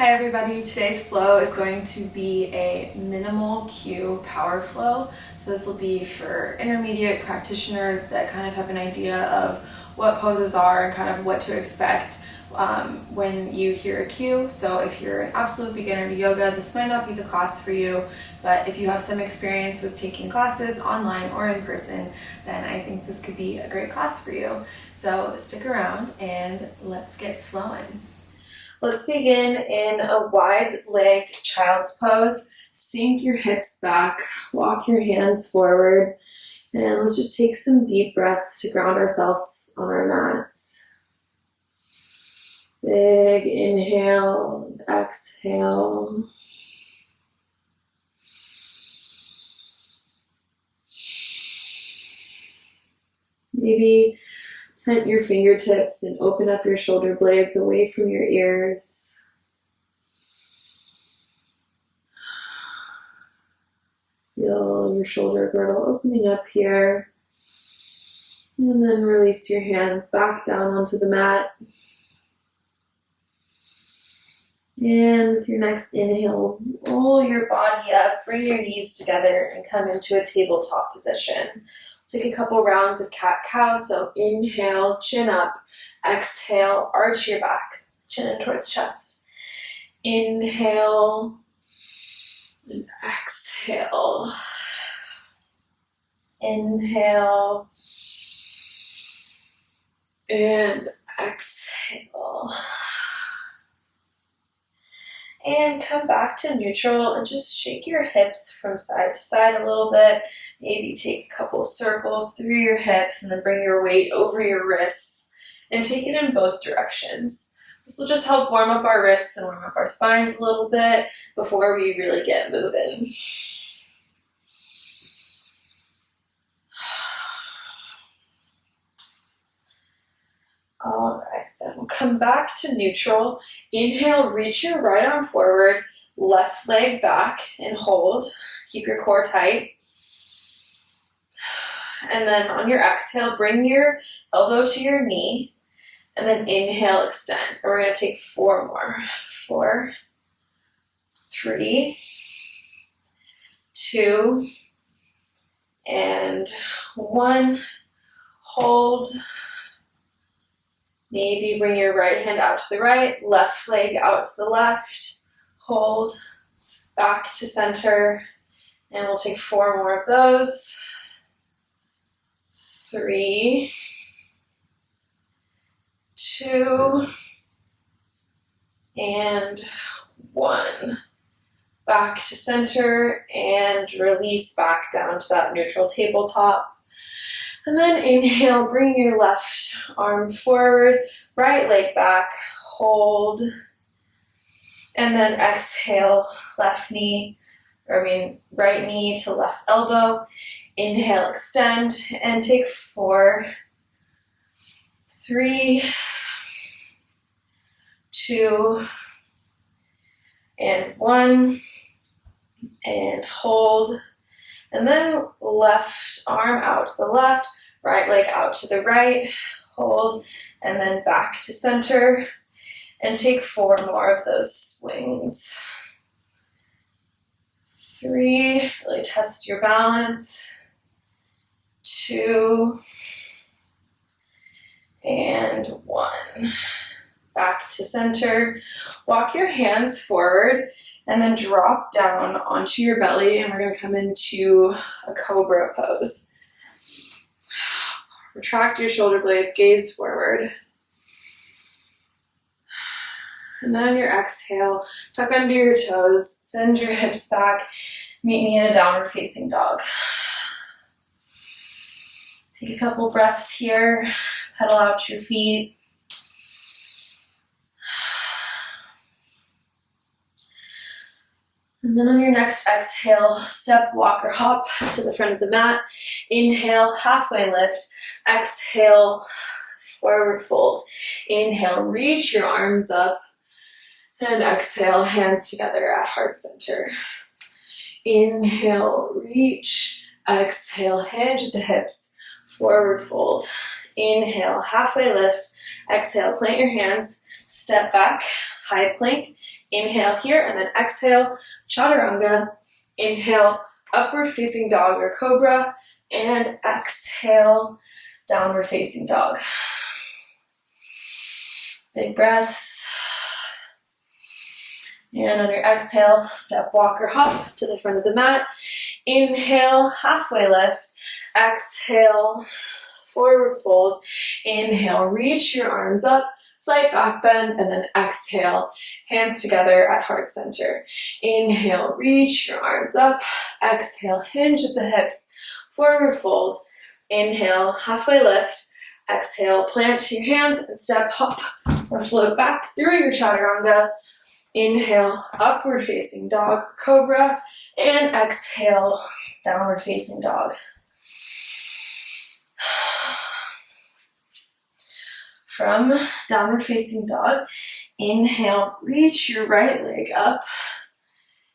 Hi everybody, today's flow is going to be a minimal cue power flow. So this will be for intermediate practitioners that kind of have an idea of what poses are and kind of what to expect when you hear a cue. So if you're an absolute beginner to yoga, this might not be the class for you, but if you have some experience with taking classes online or in person, then I think this could be a great class for you. So stick around and let's get flowing. Let's begin in a wide-legged child's pose. Sink your hips back, walk your hands forward, and let's just take some deep breaths to ground ourselves on our mats. Big inhale, exhale. Maybe tent your fingertips and open up your shoulder blades away from your ears. Feel your shoulder girdle opening up here. And then release your hands back down onto the mat. And with your next inhale, roll your body up, bring your knees together, and come into a tabletop position. Take a couple rounds of cat-cow, so inhale, chin up, exhale, arch your back, chin in towards chest. Inhale, and exhale. Inhale, and exhale. And come back to neutral and just shake your hips from side to side a little bit. Maybe take a couple circles through your hips and then bring your weight over your wrists and take it in both directions. This will just help warm up our wrists and warm up our spines a little bit before we really get moving. All right, then we'll come back to neutral. Inhale, reach your right arm forward, left leg back, and hold. Keep your core tight. And then on your exhale, bring your elbow to your knee, and then inhale, extend. And we're going to take 4 more. 4, 3, 2, and 1. Hold. Maybe bring your right hand out to the right, left leg out to the left. Hold, back to center, and we'll take 4 more of those. 3, 2, and 1. Back to center and release back down to that neutral tabletop. And then inhale, bring your left arm forward, right leg back, hold. And then exhale, right knee to left elbow. Inhale, extend, and take 4, 3, 2, and 1, and hold. And then left arm out to the left, right leg out to the right, hold, and then back to center, and take 4 more of those swings. 3, really test your balance. 2, and 1. Back to center. Walk your hands forward and then drop down onto your belly, and we're going to come into a Cobra Pose. Retract your shoulder blades, gaze forward. And then on your exhale, tuck under your toes, send your hips back, meet me in a downward facing dog. Take a couple breaths here, pedal out your feet. And then on your next exhale, step, walk, or hop to the front of the mat. Inhale, halfway lift. Exhale, forward fold. Inhale, reach your arms up. And exhale, hands together at heart center. Inhale, reach. Exhale, hinge at the hips. Forward fold. Inhale, halfway lift. Exhale, plant your hands. Step back, high plank. Inhale here, and then exhale, chaturanga. Inhale, upward facing dog or cobra, and exhale, downward facing dog. Big breaths. And on your exhale, step, walk, or hop to the front of the mat. Inhale, halfway lift. Exhale, forward fold. Inhale, reach your arms up, slight back bend, and then exhale, hands together at heart center. Inhale, reach your arms up. Exhale, hinge at the hips, forward fold. Inhale, halfway lift. Exhale, plant your hands and step, hop, or float back through your chaturanga. Inhale, upward facing dog, cobra, and exhale, downward facing dog. From downward facing dog, inhale, reach your right leg up.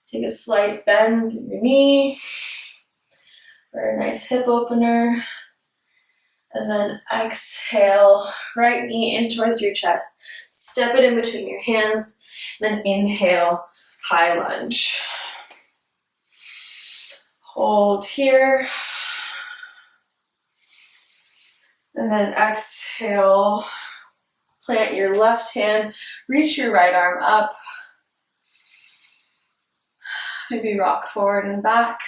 Take a slight bend through your knee for a nice hip opener. And then exhale, right knee in towards your chest. Step it in between your hands. Then inhale, high lunge. Hold here. And then exhale, plant your left hand, reach your right arm up. Maybe rock forward and back.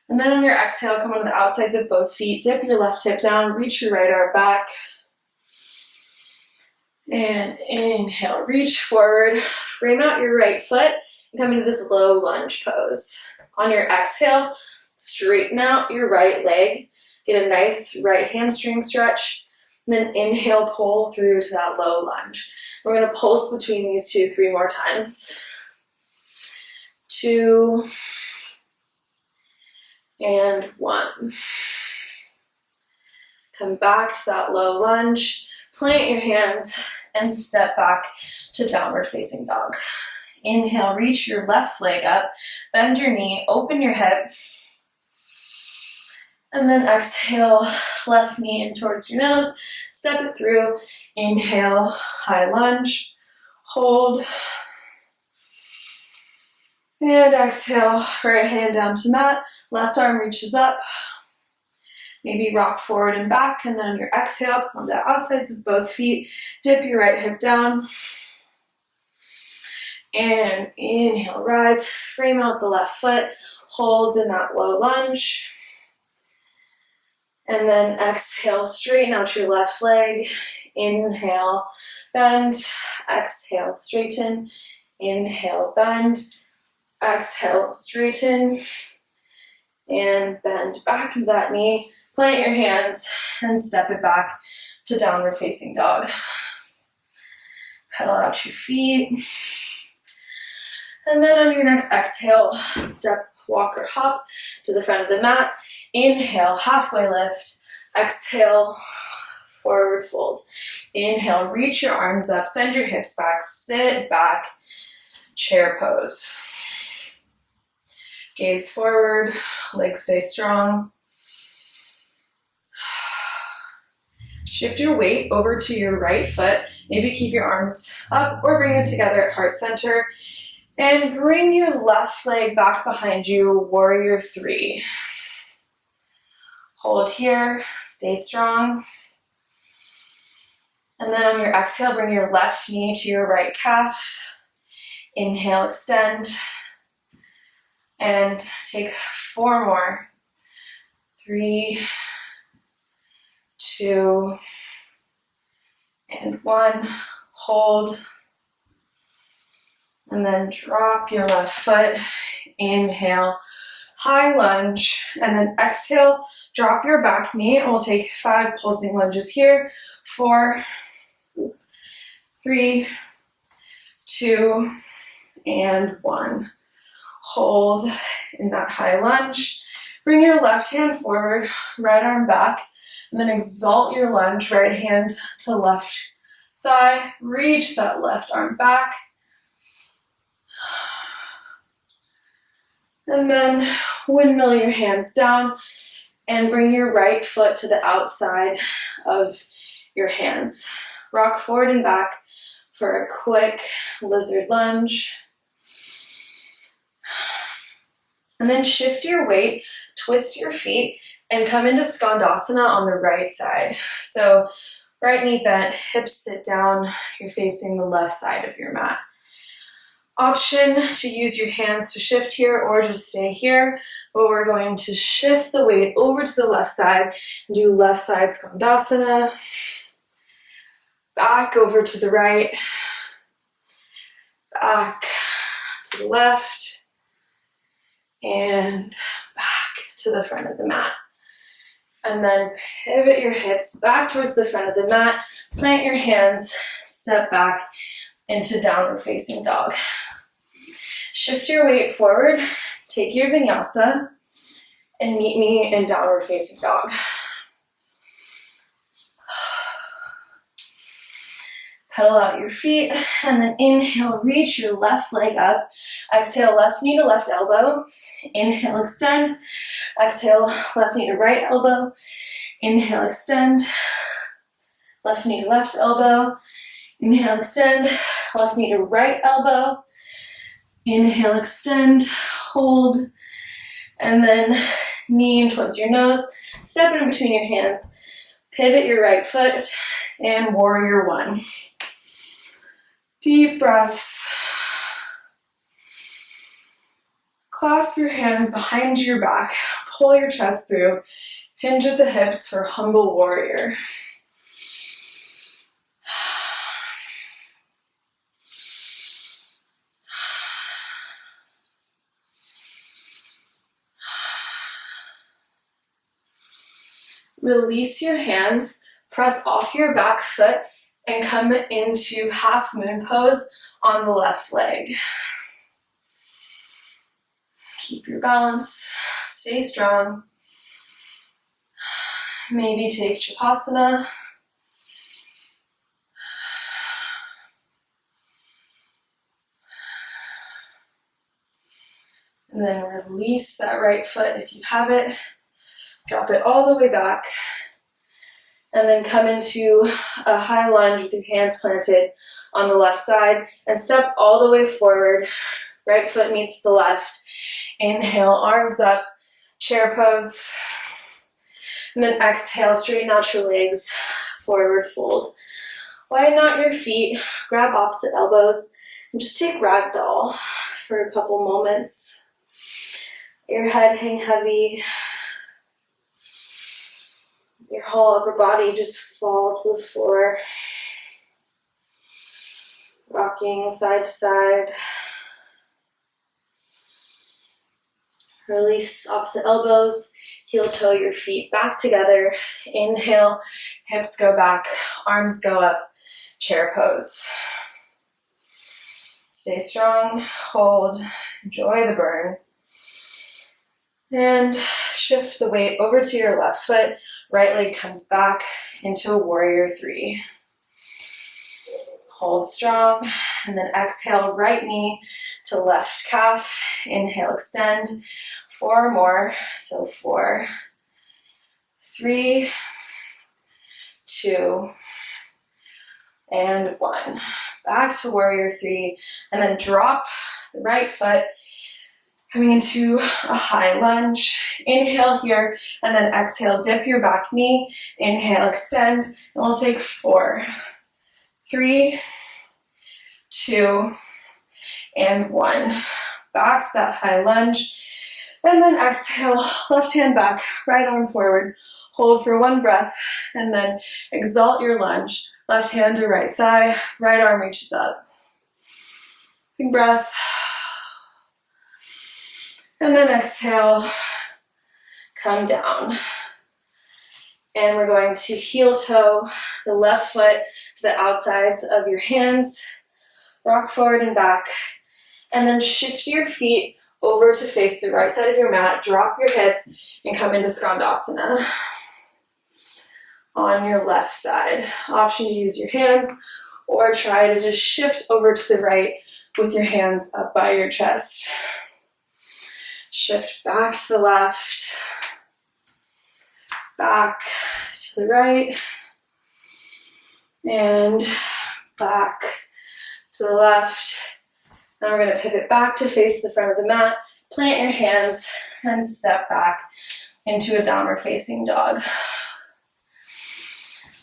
And then on your exhale, come onto the outsides of both feet, dip your left hip down, reach your right arm back. And inhale, reach forward, frame out your right foot, and come into this low lunge pose. On your exhale, straighten out your right leg, get a nice right hamstring stretch, and then inhale, pull through to that low lunge. We're going to pulse between these two 3 more times. 2 and 1. Come back to that low lunge, plant your hands, and step back to downward facing dog. Inhale, reach your left leg up, bend your knee, open your hip, and then exhale, left knee in towards your nose, step it through. Inhale, high lunge, hold, and exhale, right hand down to mat, left arm reaches up. Maybe rock forward and back, and then on your exhale, come on the outsides of both feet, dip your right hip down, and inhale, rise, frame out the left foot, hold in that low lunge, and then exhale, straighten out your left leg, inhale, bend, exhale, straighten, inhale, bend, exhale, straighten, and bend back into that knee. Plant your hands and step it back to downward facing dog. Pedal out your feet. And then on your next exhale, step, walk, or hop to the front of the mat. Inhale, halfway lift. Exhale, forward fold. Inhale, reach your arms up, send your hips back, sit back, chair pose. Gaze forward, legs stay strong. Shift your weight over to your right foot. Maybe keep your arms up or bring them together at heart center. And bring your left leg back behind you, warrior 3. Hold here, stay strong. And then on your exhale, bring your left knee to your right calf. Inhale, extend. And take 4 more. 3, 2, and 1. Hold. And then drop your left foot. Inhale, high lunge. And then exhale, drop your back knee. And we'll take 5 pulsing lunges here. 4, 3, 2, and 1. Hold in that high lunge. Bring your left hand forward, right arm back, and then exalt your lunge, right hand to left thigh. Reach that left arm back. And then windmill your hands down and bring your right foot to the outside of your hands. Rock forward and back for a quick lizard lunge. And then shift your weight, twist your feet, and come into Skandasana on the right side. So right knee bent, hips sit down, you're facing the left side of your mat. Option to use your hands to shift here or just stay here, but we're going to shift the weight over to the left side and do left side Skandasana, back over to the right, back to the left, and back to the front of the mat. And then pivot your hips back towards the front of the mat, plant your hands, step back into downward facing dog. Shift your weight forward, take your vinyasa, and meet me in downward facing dog. Pedal out your feet, and then inhale, reach your left leg up. Exhale, left knee to left elbow. Inhale, extend. Exhale, left knee to right elbow. Inhale, extend. Left knee to left elbow. Inhale, extend. Left knee to right elbow. Inhale, extend, hold, and then knee in towards your nose. Step in between your hands. Pivot your right foot, and warrior one. Deep breaths. Clasp your hands behind your back. Pull your chest through. Hinge at the hips for humble warrior. Release your hands, press off your back foot, and come into half moon pose on the left leg. Keep your balance, stay strong. Maybe take Chapasana. And then release that right foot if you have it. Drop it all the way back, and then come into a high lunge with your hands planted on the left side, and step all the way forward. Right foot meets the left. Inhale, arms up, chair pose. And then exhale, straighten out your legs, forward fold. Widen out your feet, grab opposite elbows, and just take ragdoll for a couple moments. Your head hang heavy. Your whole upper body just fall to the floor. Rocking side to side. Release opposite elbows. Heel toe your feet back together. Inhale, hips go back, arms go up, chair pose. Stay strong, hold, enjoy the burn. And shift the weight over to your left foot. Right leg comes back into a warrior three. Hold strong, and then exhale, right knee to left calf. Inhale, extend. 4 more. So 4, 3, 2, and 1. Back to warrior three, and then drop the right foot, coming into a high lunge. Inhale here, and then exhale, dip your back knee. Inhale, extend, and we'll take 4, 3, 2, and 1. Back to that high lunge. And then exhale, left hand back, right arm forward. Hold for 1 breath, and then exalt your lunge. Left hand to right thigh, right arm reaches up. Big breath. And then exhale, come down. And we're going to heel toe the left foot to the outsides of your hands. Rock forward and back. And then shift your feet over to face the right side of your mat. Drop your hip and come into Skandasana on your left side. Option to use your hands or try to just shift over to the right with your hands up by your chest. Shift back to the left, back to the right, and back to the left. Then we're going to pivot back to face the front of the mat, plant your hands, and step back into a downward facing dog.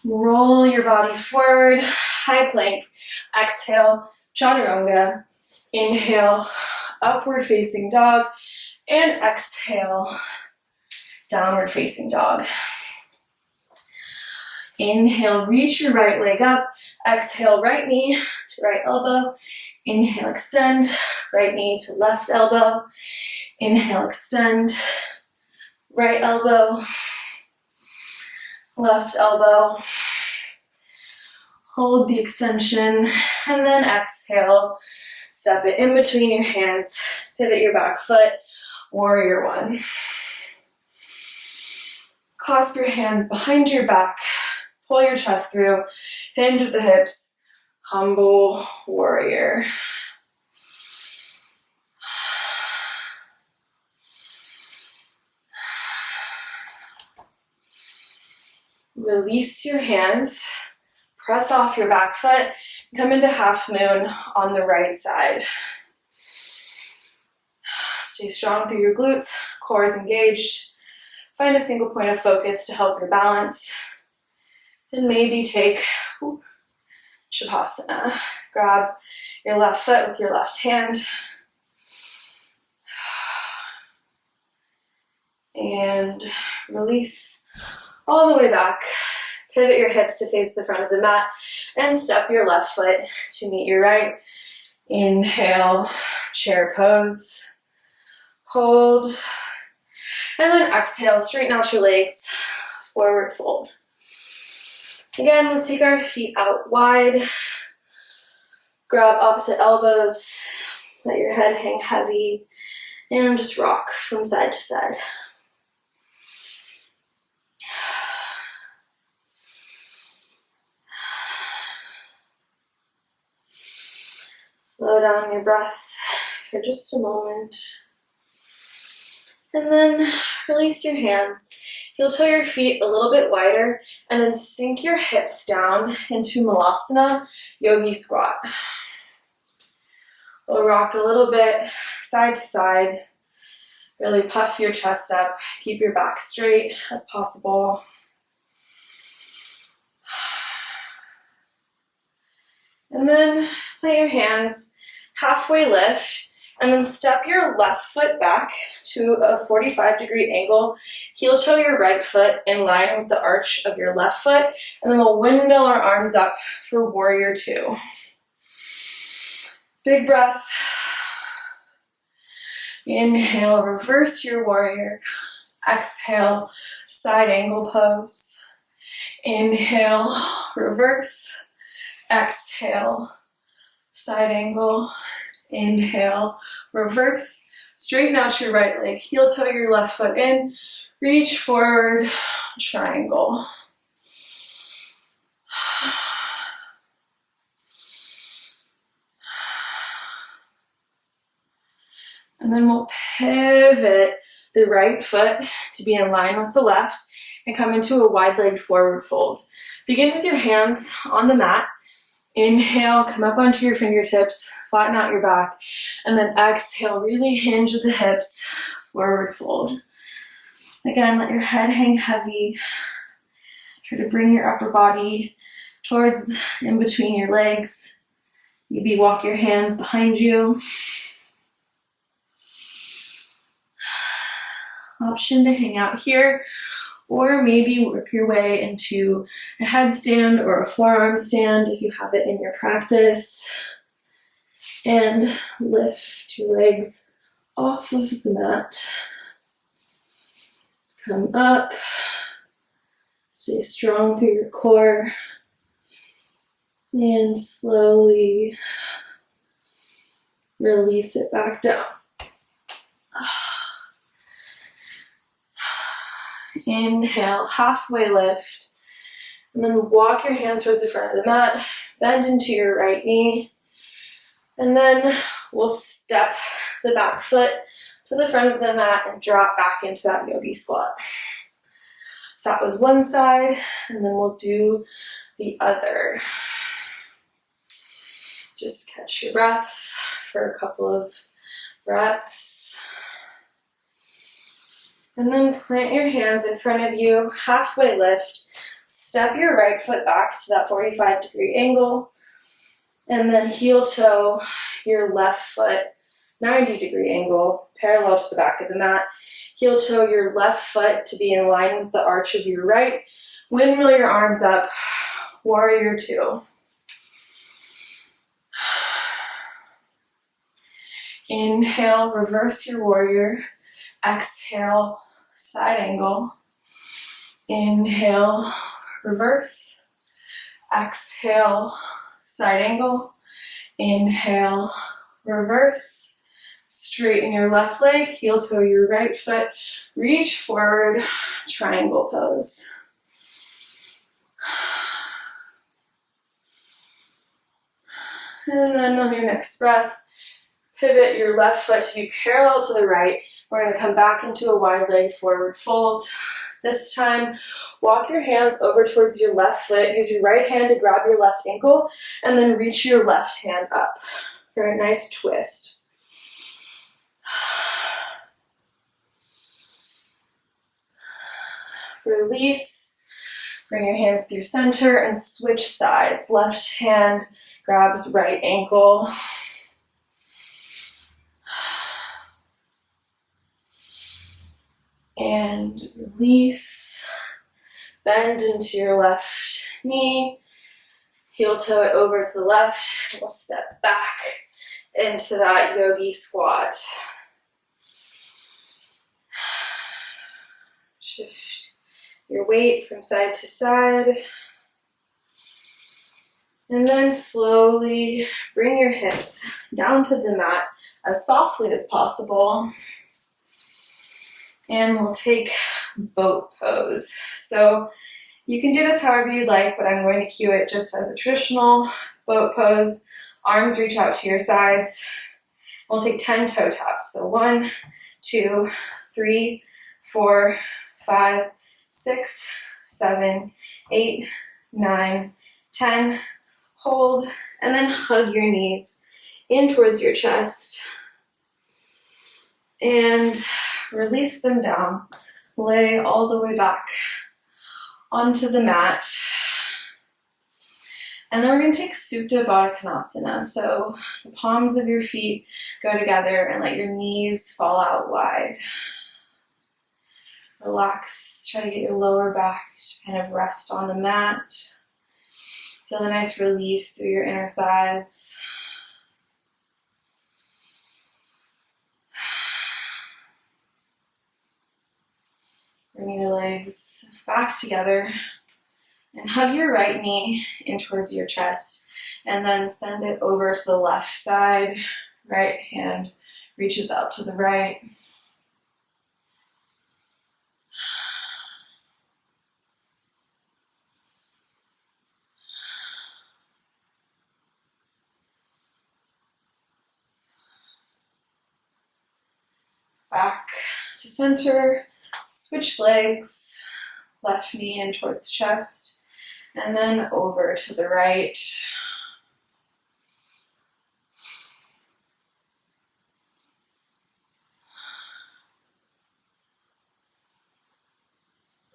Roll your body forward, high plank. Exhale, chaturanga. Inhale, upward facing dog. And exhale, downward facing dog. Inhale, reach your right leg up. Exhale, right knee to right elbow. Inhale, extend, right knee to left elbow. Inhale, extend, right elbow, left elbow. Hold the extension, and then exhale. Step it in between your hands. Pivot your back foot, warrior one. Clasp your hands behind your back. Pull your chest through. Hinge at the hips. Humble warrior. Release your hands. Press off your back foot. Come into half moon on the right side. Stay strong through your glutes. Core is engaged. Find a single point of focus to help your balance. And maybe take Shavasana. Grab your left foot with your left hand. And release all the way back. Pivot your hips to face the front of the mat and step your left foot to meet your right. Inhale, chair pose. Hold. And then exhale, straighten out your legs. Forward fold. Again, let's take our feet out wide. Grab opposite elbows. Let your head hang heavy. And just rock from side to side. Slow down your breath for just a moment. And then release your hands. Heel toe your feet a little bit wider and then sink your hips down into Malasana, Yogi Squat. We'll rock a little bit side to side. Really puff your chest up. Keep your back straight as possible. And then plant your hands, halfway lift, and then step your left foot back to a 45-degree angle. Heel toe your right foot in line with the arch of your left foot, and then we'll windmill our arms up for warrior two. Big breath. Inhale, reverse your warrior. Exhale, side angle pose. Inhale, reverse. Exhale, side angle. Inhale, reverse. Straighten out your right leg. Heel toe your left foot in. Reach forward, triangle. And then we'll pivot the right foot to be in line with the left and come into a wide-legged forward fold. Begin with your hands on the mat. Inhale, come up onto your fingertips, flatten out your back, and then exhale, really hinge at the hips, forward fold. Again, let your head hang heavy. Try to bring your upper body towards in between your legs. Maybe walk your hands behind you. Option to hang out here, or maybe work your way into a headstand or a forearm stand if you have it in your practice. And lift your legs off of the mat. Come up. Stay strong through your core. And slowly release it back down. Inhale, halfway lift, and then walk your hands towards the front of the mat, bend into your right knee, and then we'll step the back foot to the front of the mat and drop back into that yogi squat. So that was one side, and then we'll do the other. Just catch your breath for a couple of breaths. And then plant your hands in front of you, halfway lift. Step your right foot back to that 45-degree angle. And then heel toe your left foot, 90-degree angle, parallel to the back of the mat. Heel toe your left foot to be in line with the arch of your right. Windmill your arms up, warrior two. Inhale, reverse your warrior. Exhale, side angle. Inhale, reverse. Exhale, side angle. Inhale, reverse. Straighten your left leg, heel toe your right foot. Reach forward, triangle pose. And then on your next breath, pivot your left foot to be parallel to the right. We're going to come back into a wide leg forward fold. This time, walk your hands over towards your left foot. Use your right hand to grab your left ankle, and then reach your left hand up for a nice twist. Release. Bring your hands through center and switch sides. Left hand grabs right ankle. And release. Bend into your left knee. Heel toe it over to the left. We'll step back into that Yogi Squat. Shift your weight from side to side. And then slowly bring your hips down to the mat as softly as possible. And we'll take boat pose. So you can do this however you'd like, but I'm going to cue it just as a traditional boat pose. Arms reach out to your sides. We'll take 10 toe taps. So 1, 2, 3, 4, 5, 6, 7, 8, 9, 10. Hold, and then hug your knees in towards your chest. And release them down. Lay all the way back onto the mat. And then we're going to take Supta Baddha Konasana. So the palms of your feet go together and let your knees fall out wide. Relax, try to get your lower back to kind of rest on the mat. Feel a nice release through your inner thighs. Bring your legs back together and hug your right knee in towards your chest, and then send it over to the left side. Right hand reaches out to the right. Back to center, switch legs, left knee in towards chest, and then over to the right.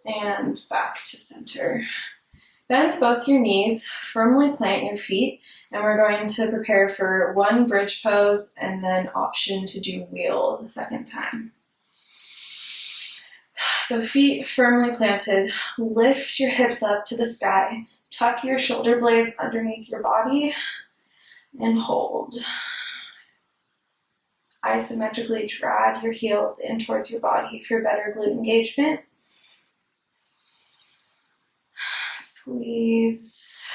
And back to center. Bend both your knees, firmly plant your feet, and we're going to prepare for one bridge pose and then option to do wheel the second time. So feet firmly planted, lift your hips up to the sky, tuck your shoulder blades underneath your body, and hold. Isometrically drag your heels in towards your body for better glute engagement. Squeeze.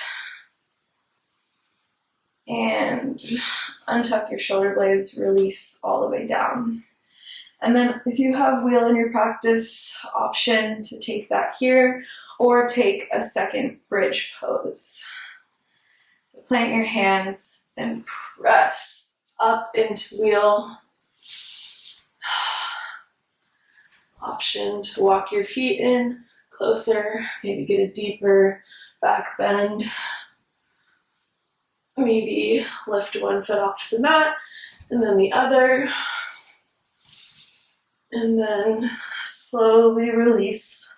And untuck your shoulder blades, release all the way down. And then if you have wheel in your practice, option to take that here or take a second bridge pose. So plant your hands and press up into wheel. Option to walk your feet in closer, maybe get a deeper back bend. Maybe lift one foot off the mat and then the other. And then slowly release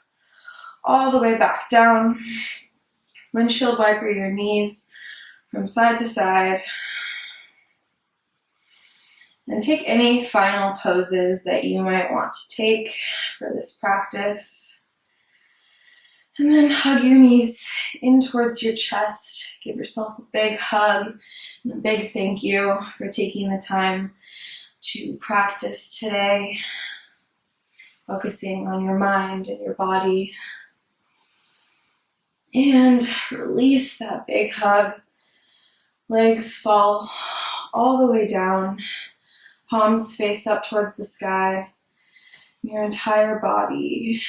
all the way back down. Windshield wiper your knees from side to side. And take any final poses that you might want to take for this practice. And then hug your knees in towards your chest. Give yourself a big hug and a big thank you for taking the time to practice today. Focusing on your mind and your body. And release that big hug. Legs fall all the way down. Palms face up towards the sky. Your entire body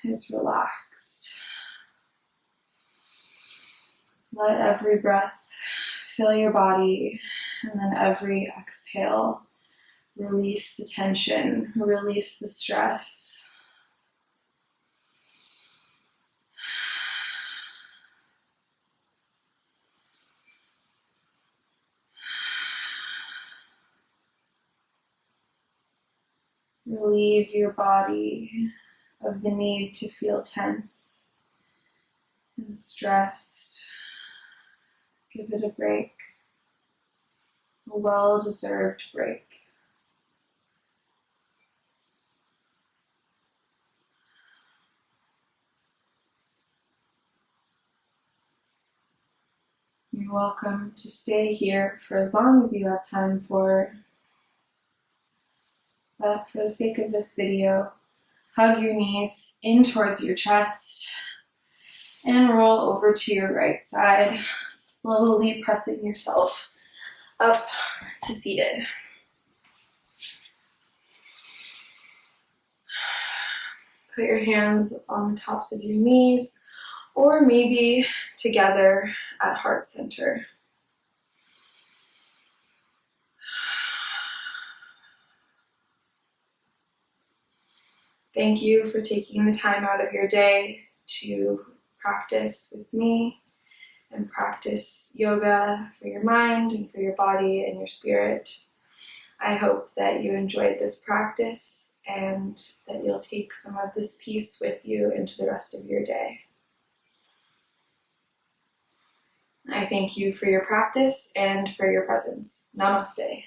is relaxed. Let every breath fill your body, and then every exhale, release the tension, release the stress. Relieve your body of the need to feel tense and stressed. Give it a break, a well-deserved break. You're welcome to stay here for as long as you have time for. But for the sake of this video, hug your knees in towards your chest and roll over to your right side, slowly pressing yourself up to seated. Put your hands on the tops of your knees, or maybe together at heart center. Thank you for taking the time out of your day to practice with me and practice yoga for your mind and for your body and your spirit. I hope that you enjoyed this practice and that you'll take some of this peace with you into the rest of your day. I thank you for your practice and for your presence. Namaste.